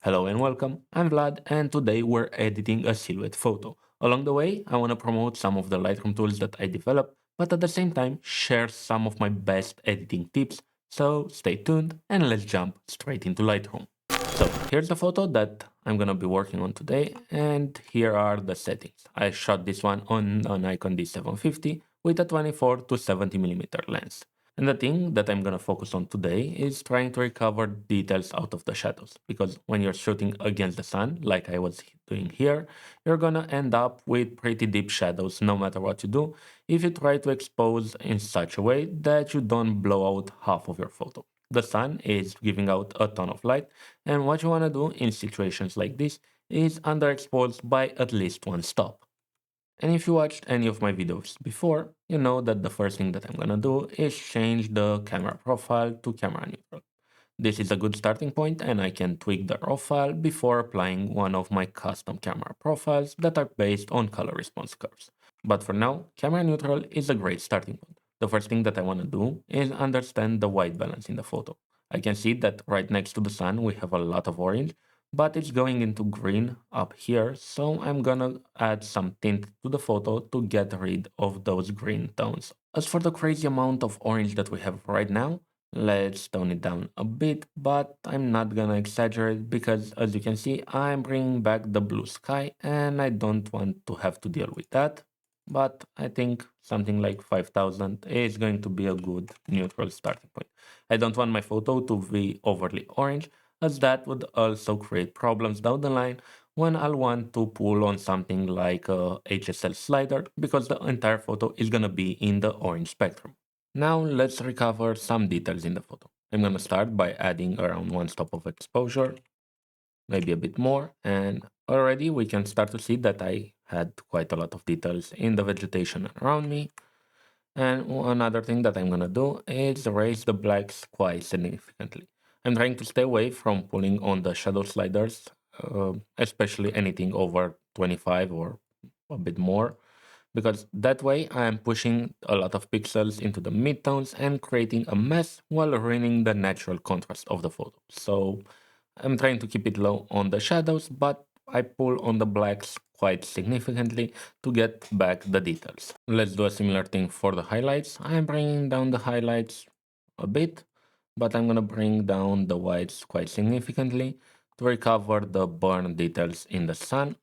Hello and welcome, I'm Vlad and today we're editing a silhouette photo. Along the way, I want to promote some of the Lightroom tools that I developed, but at the same time share some of my best editing tips, so stay tuned and let's jump straight into Lightroom. So here's the photo that I'm gonna be working on today and here are the settings. I shot this one on a Nikon D750 with a 24 to 70mm lens. And the thing that I'm gonna focus on today is trying to recover details out of the shadows. Because when you're shooting against the sun, like I was doing here, you're gonna end up with pretty deep shadows no matter what you do, if you try to expose in such a way that you don't blow out half of your photo. The sun is giving out a ton of light, and what you wanna do in situations like this is underexpose by at least one stop. And if you watched any of my videos before, you know that the first thing that I'm gonna do is change the camera profile to camera neutral. This is a good starting point and I can tweak the raw file before applying one of my custom camera profiles that are based on color response curves. But for now, camera neutral is a great starting point. The first thing that I want to do is understand the white balance in the photo. I can see that right next to the sun we have a lot of orange, but it's going into green up here, so I'm gonna add some tint to the photo to get rid of those green tones. As for the crazy amount of orange that we have right now, let's tone it down a bit, but I'm not gonna exaggerate because as you can see, I'm bringing back the blue sky and I don't want to have to deal with that. But I think something like 5000 is going to be a good neutral starting point. I don't want my photo to be overly orange, as that would also create problems down the line when I'll want to pull on something like a HSL slider because the entire photo is gonna be in the orange spectrum. Now let's recover some details in the photo. I'm gonna start by adding around one stop of exposure, maybe a bit more, and already we can start to see that I had quite a lot of details in the vegetation around me. And another thing that I'm gonna do is raise the blacks quite significantly. I'm trying to stay away from pulling on the shadow sliders, especially anything over 25 or a bit more, because that way I am pushing a lot of pixels into the midtones and creating a mess while ruining the natural contrast of the photo. So I'm trying to keep it low on the shadows, but I pull on the blacks quite significantly to get back the details. Let's do a similar thing for the highlights. I'm bringing down the highlights a bit, but I'm gonna bring down the whites quite significantly to recover the burn details in the sun.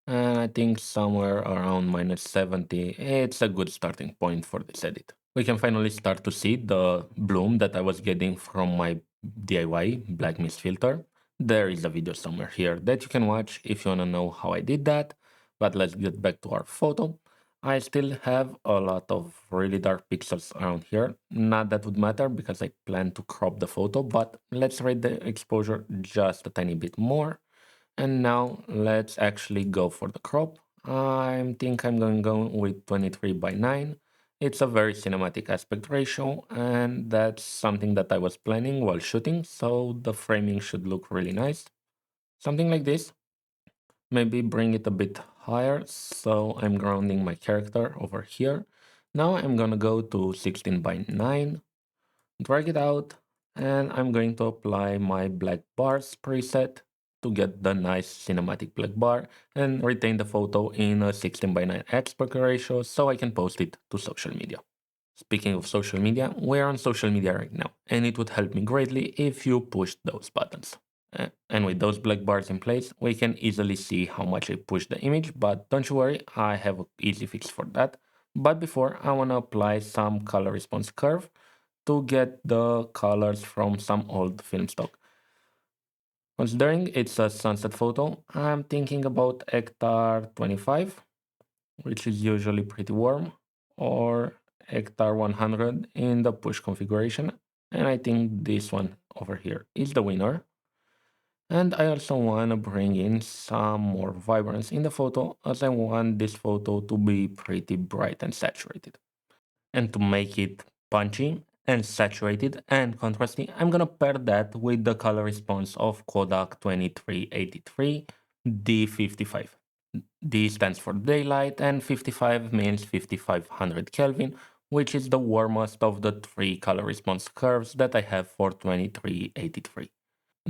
And I think somewhere around -70, it's a good starting point for this edit. We can finally start to see the bloom that I was getting from my DIY black mist filter. There is a video somewhere here that you can watch if you want to know how I did that. But let's get back to our photo. I still have a lot of really dark pixels around here. Not that would matter because I plan to crop the photo, but let's rate the exposure just a tiny bit more. And now let's actually go for the crop. I think I'm going to go with 23:9. It's a very cinematic aspect ratio, and that's something that I was planning while shooting, so the framing should look really nice. Something like this. Maybe bring it a bit higher, so I'm grounding my character over here. Now I'm gonna go to 16:9, drag it out, and I'm going to apply my black bars preset to get the nice cinematic black bar and retain the photo in a 16:9 aspect ratio so I can post it to social media. Speaking of social media, we're on social media right now, and it would help me greatly if you pushed those buttons. And with those black bars in place, we can easily see how much I pushed the image, but don't you worry, I have an easy fix for that. But before, I want to apply some color response curve to get the colors from some old film stock. Considering it's a sunset photo, I'm thinking about hectare 25, which is usually pretty warm, or hectare 100 in the push configuration. And I think this one over here is the winner. And I also want to bring in some more vibrance in the photo as I want this photo to be pretty bright and saturated. And to make it punchy and saturated and contrasty, I'm gonna pair that with the color response of Kodak 2383 D55. D stands for daylight and 55 means 5500 Kelvin, which is the warmest of the three color response curves that I have for 2383.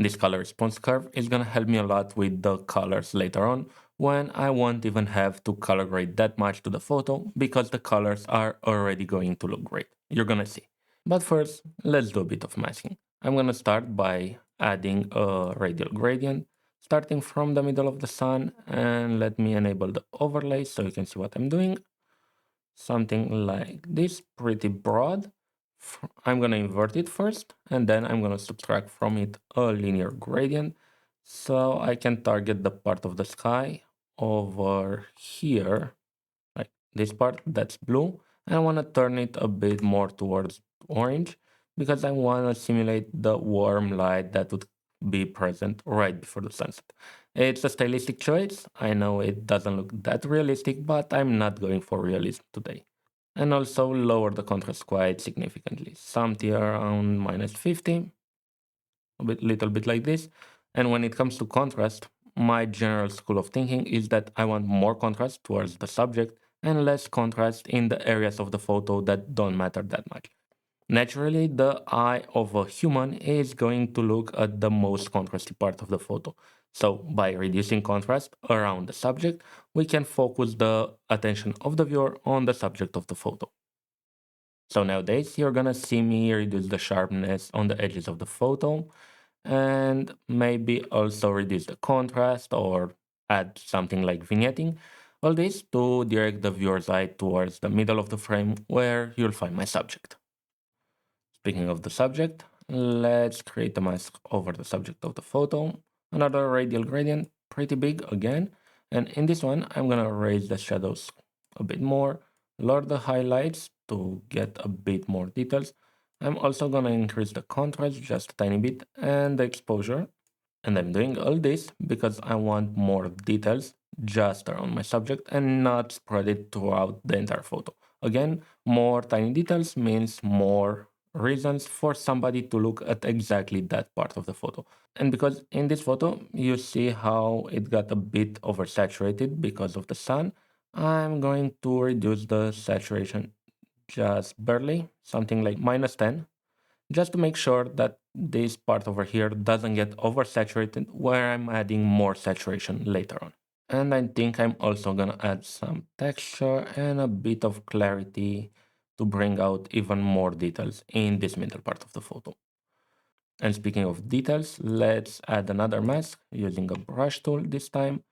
This color response curve is going to help me a lot with the colors later on when I won't even have to color grade that much to the photo because the colors are already going to look great. You're going to see. But first, let's do a bit of masking. I'm going to start by adding a radial gradient starting from the middle of the sun, and let me enable the overlay so you can see what I'm doing. Something like this, pretty broad. I'm going to invert it first, and then I'm going to subtract from it a linear gradient so I can target the part of the sky over here, like this part that's blue. And I want to turn it a bit more towards orange because I want to simulate the warm light that would be present right before the sunset. It's a stylistic choice. I know it doesn't look that realistic, but I'm not going for realism today. And also lower the contrast quite significantly, something around -50, little bit like this. And when it comes to contrast, my general school of thinking is that I want more contrast towards the subject and less contrast in the areas of the photo that don't matter that much. Naturally, the eye of a human is going to look at the most contrasty part of the photo. So by reducing contrast around the subject, we can focus the attention of the viewer on the subject of the photo. So nowadays, you're gonna see me reduce the sharpness on the edges of the photo and maybe also reduce the contrast or add something like vignetting. All this to direct the viewer's eye towards the middle of the frame where you'll find my subject. Speaking of the subject, let's create a mask over the subject of the photo. Another radial gradient, pretty big again. And in this one, I'm gonna raise the shadows a bit more, lower the highlights to get a bit more details. I'm also gonna increase the contrast just a tiny bit and the exposure. And I'm doing all this because I want more details just around my subject and not spread it throughout the entire photo. Again, more tiny details means more reasons for somebody to look at exactly that part of the photo. And because in this photo, you see how it got a bit oversaturated because of the sun, I'm going to reduce the saturation just barely, something like -10, just to make sure that this part over here doesn't get oversaturated where I'm adding more saturation later on. And I think I'm also gonna add some texture and a bit of clarity to bring out even more details in this middle part of the photo. And speaking of details, let's add another mask using a brush tool this time.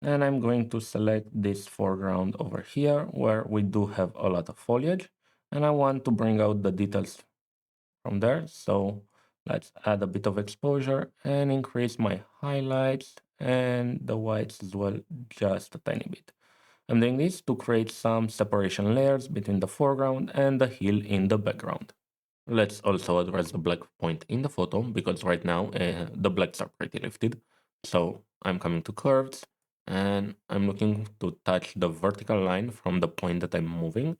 And I'm going to select this foreground over here where we do have a lot of foliage. And I want to bring out the details from there. So let's add a bit of exposure and increase my highlights and the whites as well, just a tiny bit. I'm doing this to create some separation layers between the foreground and the hill in the background. Let's also address the black point in the photo because right now the blacks are pretty lifted. So I'm coming to curves and I'm looking to touch the vertical line from the point that I'm moving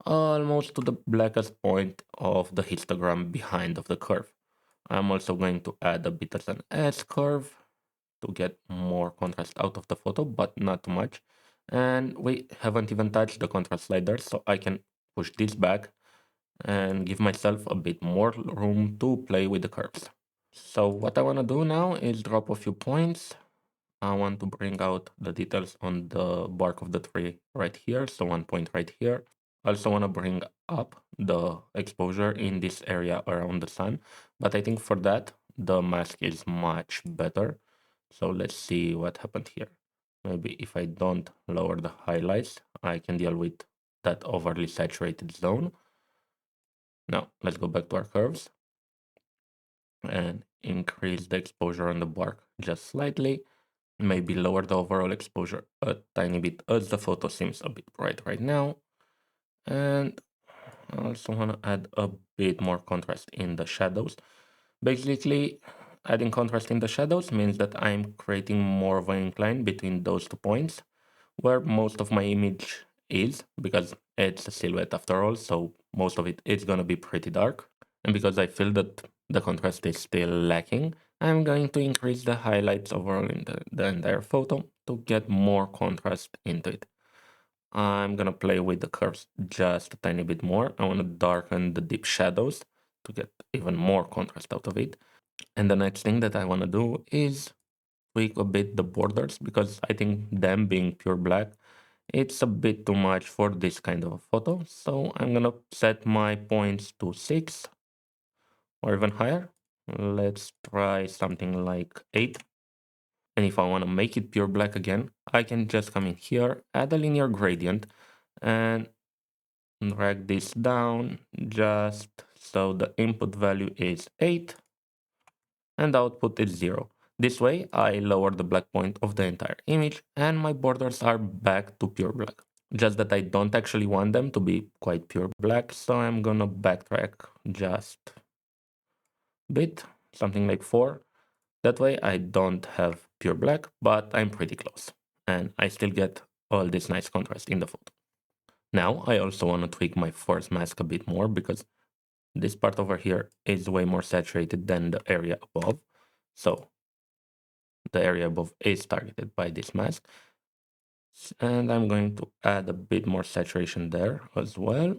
almost to the blackest point of the histogram behind of the curve. I'm also going to add a bit of an edge curve to get more contrast out of the photo, but not too much. And we haven't even touched the contrast slider, so I can push this back and give myself a bit more room to play with the curves. So what I want to do now is drop a few points. I want to bring out the details on the bark of the tree right here, so 1 point right here. I also want to bring up the exposure in this area around the sun, but I think for that, the mask is much better. So let's see what happened here. Maybe if I don't lower the highlights, I can deal with that overly saturated zone. Now, let's go back to our curves and increase the exposure on the bark just slightly. Maybe lower the overall exposure a tiny bit as the photo seems a bit bright right now. And I also want to add a bit more contrast in the shadows. Basically, adding contrast in the shadows means that I'm creating more of an incline between those 2 points where most of my image is, because it's a silhouette after all, so most of it is going to be pretty dark. And because I feel that the contrast is still lacking, I'm going to increase the highlights overall in the entire photo to get more contrast into it. I'm gonna play with the curves just a tiny bit more. I want to darken the deep shadows to get even more contrast out of it. And the next thing that I want to do is tweak a bit the borders because I think them being pure black, it's a bit too much for this kind of a photo. So I'm gonna set my points to 6 or even higher. Let's try something like 8. And if I want to make it pure black again, I can just come in here, add a linear gradient, and drag this down just so the input value is 8 and the output is 0. This way, I lower the black point of the entire image and my borders are back to pure black. Just that I don't actually want them to be quite pure black, so I'm gonna backtrack just a bit, something like 4. That way I don't have pure black, but I'm pretty close. And I still get all this nice contrast in the photo. Now I also want to tweak my force mask a bit more because this part over here is way more saturated than the area above. So the area above is targeted by this mask. And I'm going to add a bit more saturation there as well.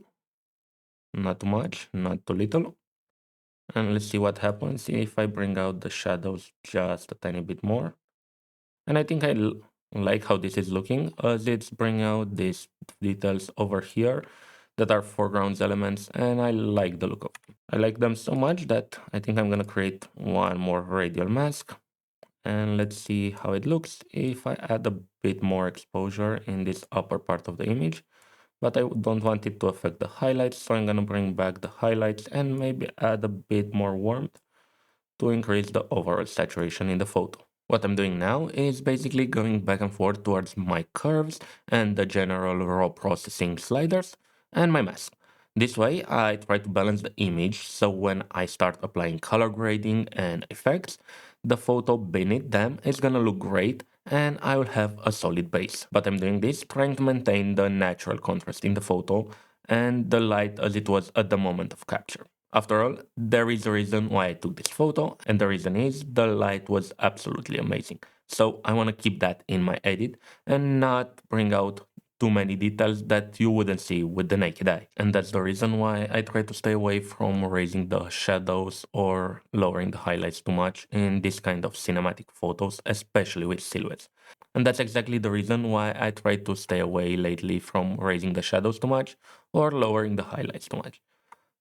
Not too much, not too little. And let's see what happens if I bring out the shadows just a tiny bit more. And I think like how this is looking as it's bringing out these details over here that are foreground elements, and I like the look of them. I like them so much that I think I'm gonna create one more radial mask. And let's see how it looks if I add a bit more exposure in this upper part of the image. But I don't want it to affect the highlights, so I'm gonna bring back the highlights and maybe add a bit more warmth to increase the overall saturation in the photo. What I'm doing now is basically going back and forth towards my curves and the general raw processing sliders and my mask. This way, I try to balance the image so when I start applying color grading and effects, the photo beneath them is gonna look great and I will have a solid base. But I'm doing this trying to maintain the natural contrast in the photo and the light as it was at the moment of capture. After all, there is a reason why I took this photo, and the reason is the light was absolutely amazing. So I want to keep that in my edit and not bring out too many details that you wouldn't see with the naked eye. And that's the reason why I try to stay away from raising the shadows or lowering the highlights too much in this kind of cinematic photos, especially with silhouettes. And that's exactly the reason why I try to stay away lately from raising the shadows too much or lowering the highlights too much.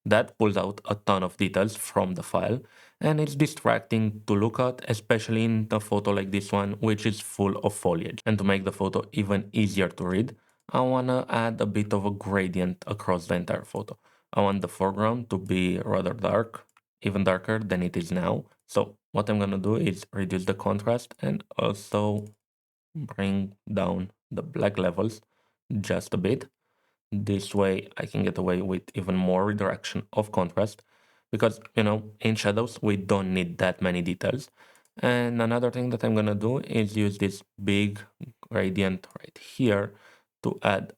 That pulls out a ton of details from the file and it's distracting to look at, especially in a photo like this one, which is full of foliage. And to make the photo even easier to read, I want to add a bit of a gradient across the entire photo. I want the foreground to be rather dark, even darker than it is now. So what I'm going to do is reduce the contrast and also bring down the black levels just a bit. This way I can get away with even more redirection of contrast because, in shadows, we don't need that many details. And another thing that I'm gonna do is use this big gradient right here to add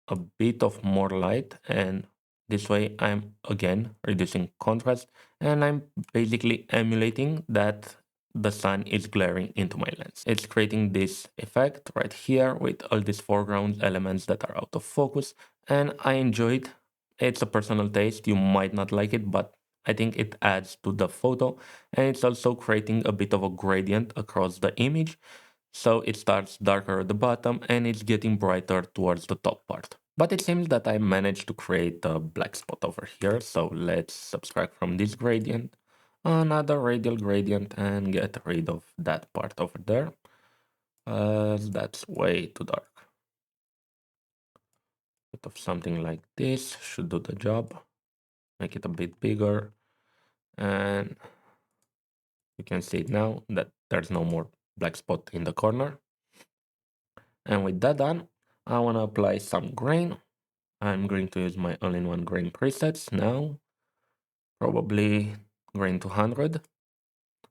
a bit of more light, and this way I'm again reducing contrast and I'm basically emulating that the sun is glaring into my lens. It's creating this effect right here with all these foreground elements that are out of focus, and I enjoy it. It's a personal taste, you might not like it, but I think it adds to the photo, and it's also creating a bit of a gradient across the image. So it starts darker at the bottom and it's getting brighter towards the top part. But it seems that I managed to create a black spot over here. So let's subtract from this gradient another radial gradient and get rid of that part over there. That's way too dark. Bit of something like this should do the job. Make it a bit bigger. And you can see it now that there's no more black spot in the corner. And with that done, I want to apply some grain. I'm going to use my all-in-one grain presets now, probably grain 200.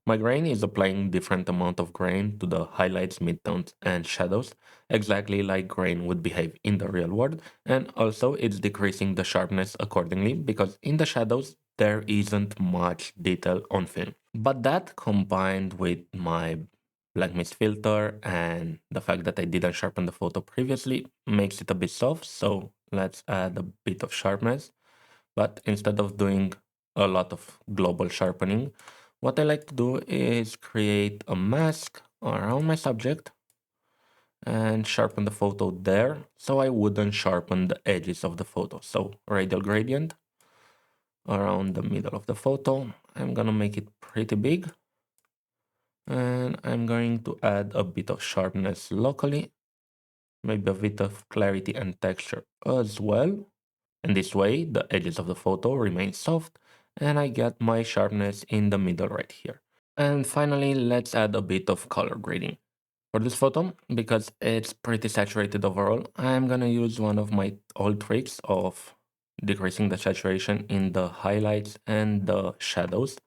My grain is applying different amount of grain to the highlights, midtones, and shadows, exactly like grain would behave in the real world, and also it's decreasing the sharpness accordingly because in the shadows there isn't much detail on film. But that combined with my black mist filter and the fact that I didn't sharpen the photo previously makes it a bit soft, so let's add a bit of sharpness. But instead of doing a lot of global sharpening, What I like to do is create a mask around my subject and sharpen the photo there so I wouldn't sharpen the edges of the photo. So radial gradient around the middle of the photo. I'm gonna make it pretty big and I'm going to add a bit of sharpness locally, maybe a bit of clarity and texture as well. And this way the edges of the photo remain soft and I get my sharpness in the middle right here. And finally, let's add a bit of color grading. For this photo, because it's pretty saturated overall, I'm gonna use one of my old tricks of decreasing the saturation in the highlights and the shadows.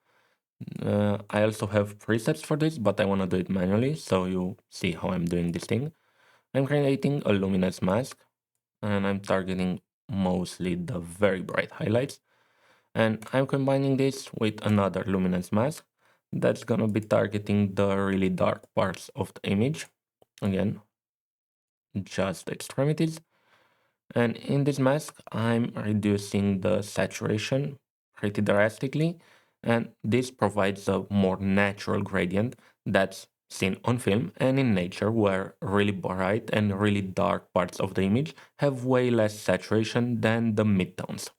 I also have presets for this, but I wanna do it manually, so you see how I'm doing this thing. I'm creating a luminance mask, and I'm targeting mostly the very bright highlights. And I'm combining this with another luminance mask that's gonna be targeting the really dark parts of the image. Again, just the extremities. And in this mask, I'm reducing the saturation pretty drastically. And this provides a more natural gradient that's seen on film and in nature, where really bright and really dark parts of the image have way less saturation than the midtones.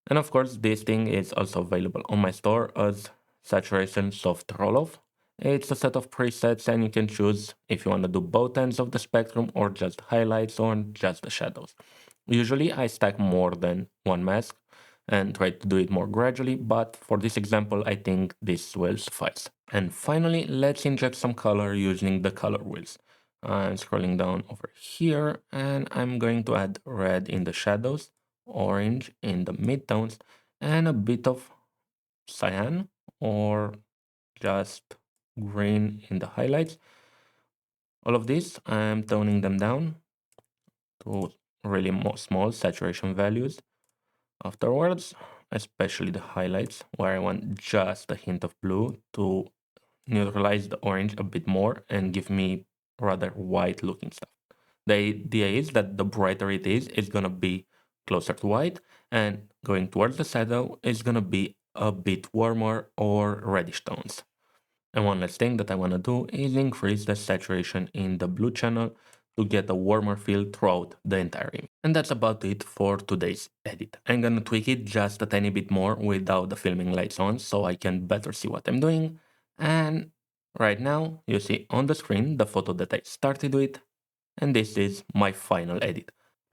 And of course, this thing is also available on my store as saturation soft roll-off. It's a set of presets and you can choose if you want to do both ends of the spectrum or just highlights or just the shadows. Usually I stack more than one mask and try to do it more gradually, but for this example, I think this will suffice. And finally, let's inject some color using the color wheels. I'm scrolling down over here and I'm going to add red in the shadows, orange in the midtones, and a bit of cyan or just green in the highlights. All of this, I'm toning them down to really small saturation values. Afterwards, especially the highlights, where I want just a hint of blue to neutralize the orange a bit more and give me rather white looking stuff. The idea is that the brighter it is, it's gonna be closer to white, and going towards the shadow is gonna be a bit warmer or reddish tones. And one last thing that I wanna do is increase the saturation in the blue channel to get a warmer feel throughout the entire image. And that's about it for today's edit. I'm gonna tweak it just a tiny bit more without the filming lights on so I can better see what I'm doing. And right now you see on the screen the photo that I started with, and this is my final edit.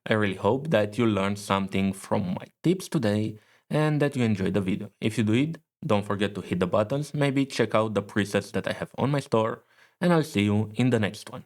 I really hope that you learned something from my tips today and that you enjoyed the video. If you did, don't forget to hit the buttons, maybe check out the presets that I have on my store, and I'll see you in the next one.